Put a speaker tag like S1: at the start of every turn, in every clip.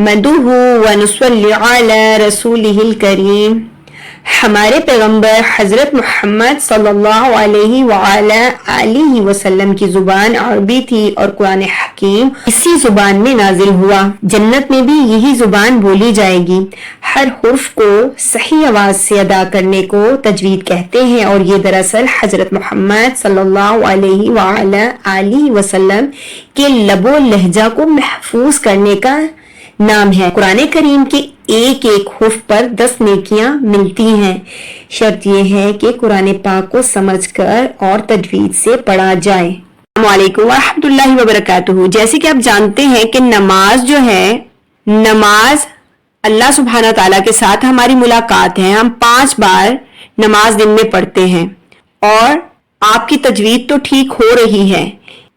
S1: नहमदुहु व नुसल्ली अला रसूलिहिल करीम। हमारे पैगंबर हजरत मोहम्मद सल्लल्लाहु अलैहि वालैहि वसल्लम की जुबान अरबी थी और कुरान हकीम इसी जुबान में नाजिल हुआ। जन्नत में भी यही जुबान बोली जाएगी। हर हुर्फ को सही आवाज से अदा करने को तजवीद कहते हैं और ये दरअसल हजरत मोहम्मद सल्लल्लाहु अलैहि वसल्लम के लबो लहजा को महफूज करने का नाम है। कुरान करीम के एक एक हुर्फ पर 10 नेकियां मिलती हैं। शर्त यह है कि कुरान पाक को समझकर और तजवीद से पढ़ा जाए। अस्सलामु अलैकुम व रहमतुल्लाहि व बरकातुहू। जैसे कि आप जानते हैं कि नमाज जो है, नमाज अल्लाह सुब्हाना ताला के साथ हमारी मुलाकात है। हम 5 बार नमाज दिन में पढ़ते हैं और आपकी तजवीद तो ठीक हो रही है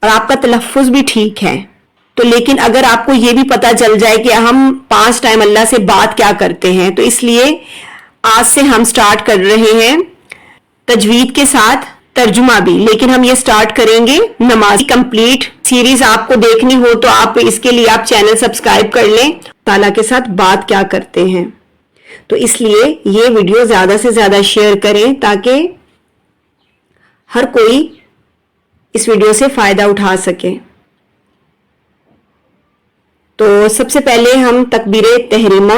S1: और आपका तलफ्फुज भी ठीक है। तो लेकिन अगर आपको ये भी पता चल जाए कि हम 5 टाइम अल्लाह से बात क्या करते हैं, तो इसलिए आज से हम स्टार्ट कर रहे हैं तजवीद के साथ तर्जुमा भी। लेकिन हम ये स्टार्ट करेंगे नमाज की कंप्लीट सीरीज। आपको देखनी हो तो आप इसके लिए आप चैनल सब्सक्राइब कर लें। ताला के साथ बात क्या करते हैं, तो इसलिए ये वीडियो ज्यादा से ज्यादा शेयर करें ताकि हर कोई इस वीडियो से फायदा उठा सके। तो सबसे पहले हम तकबीरे तहरीमा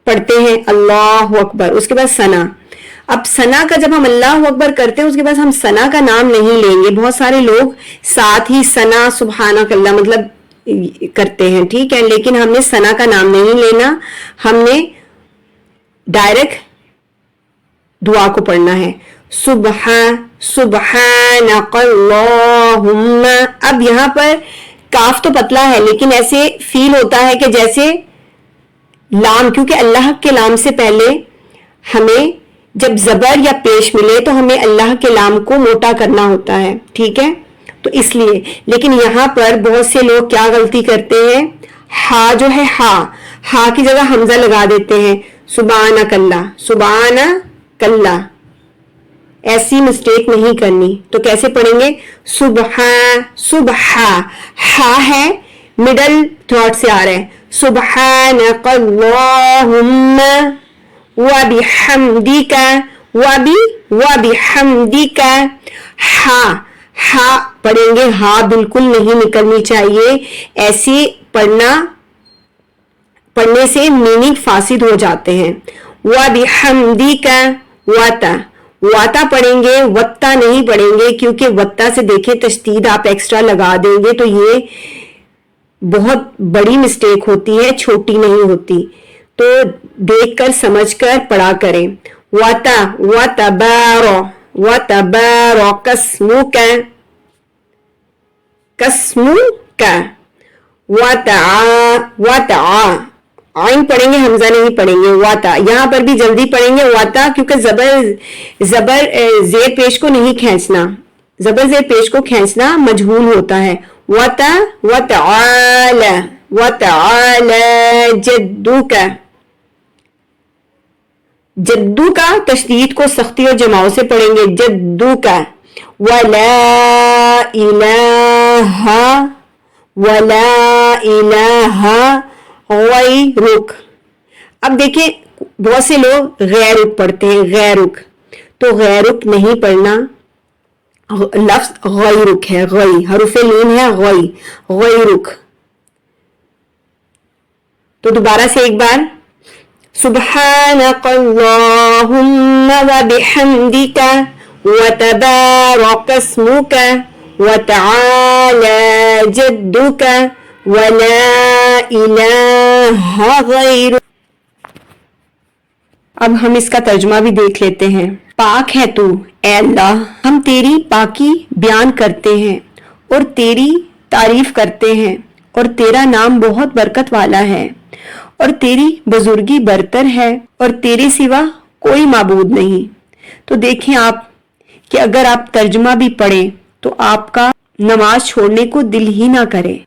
S1: पढ़ते हैं, अल्लाहु अकबर, उसके बाद सना। अब सना का जब हम अल्लाहु अकबर करते हैं उसके बाद हम सना का नाम नहीं लेंगे। बहुत सारे लोग साथ ही सना सुबहानकल्लाह मतलब करते हैं, ठीक है, लेकिन हमने सना का नाम नहीं लेना। हमने डायरेक्ट दुआ को पढ़ना है, सुबहानकल्लाहुम्मा। अब यहाँ पर काफ तो पतला है लेकिन ऐसे फील होता है कि जैसे लाम, क्योंकि अल्लाह के लाम से पहले हमें जब जबर या पेश मिले तो हमें अल्लाह के लाम को मोटा करना होता है, ठीक है, तो इसलिए। लेकिन यहाँ पर बहुत से लोग क्या गलती करते हैं, हा जो है हा की जगह हमजा लगा देते हैं, सुबहानकल्लाह। ऐसी मिस्टेक नहीं करनी। तो कैसे पढ़ेंगे, सुबह हा है मिडल थ्रोट से आ रहा है, सुबहानकल्लाहुम्मा व बिहम्दिका। हा पढ़ेंगे, हा बिल्कुल नहीं निकलनी चाहिए। ऐसी पढ़ने से मीनिंग फासिद हो जाते हैं। व बिहम्दिका वाता पढ़ेंगे, वत्ता नहीं पढ़ेंगे, क्योंकि वत्ता से देखें तशदीद आप एक्स्ट्रा लगा देंगे तो ये बहुत बड़ी मिस्टेक होती है, छोटी नहीं होती। तो देखकर समझकर पढ़ा करें। वतबारो कसमुका वता आइन पढ़ेंगे, हमजा नहीं पढ़ेंगे। वाता यहाँ पर भी जल्दी पढ़ेंगे वाता, क्योंकि जबर जेर पेश को नहीं खींचना, जबर जेर पेश को खींचना मजहूल होता है। वाता जद्दू का तशदीद को सख्ती और जमाओ से पढ़ेंगे, जद्दू का। वला इलाहा गैरुक। अब देखिए बहुत से लोग गैरुक पढ़ते हैं, गैरुक, तो गैरुक नहीं पढ़ना, लफ्ज गैरुक है, गई हरुफे लीन है, गैरुक। तो दोबारा से एक बार, सुबहानकल्लाहुम्मा व बिहम्दिका व तबारकस्मुका व तआला जद्दुका वला इलाहा गैरुक। अब हम इसका तर्जुमा भी देख लेते हैं। पाक है तू ऐ अल्लाह, हम तेरी पाकी बयान करते हैं और तेरी तारीफ करते हैं और तेरा नाम बहुत बरकत वाला है और तेरी बुजुर्गी बरतर है और तेरे सिवा कोई माबूद नहीं। तो देखें आप कि अगर आप तर्जुमा भी पढ़ें तो आपका नमाज छोड़ने को दिल ही ना करे।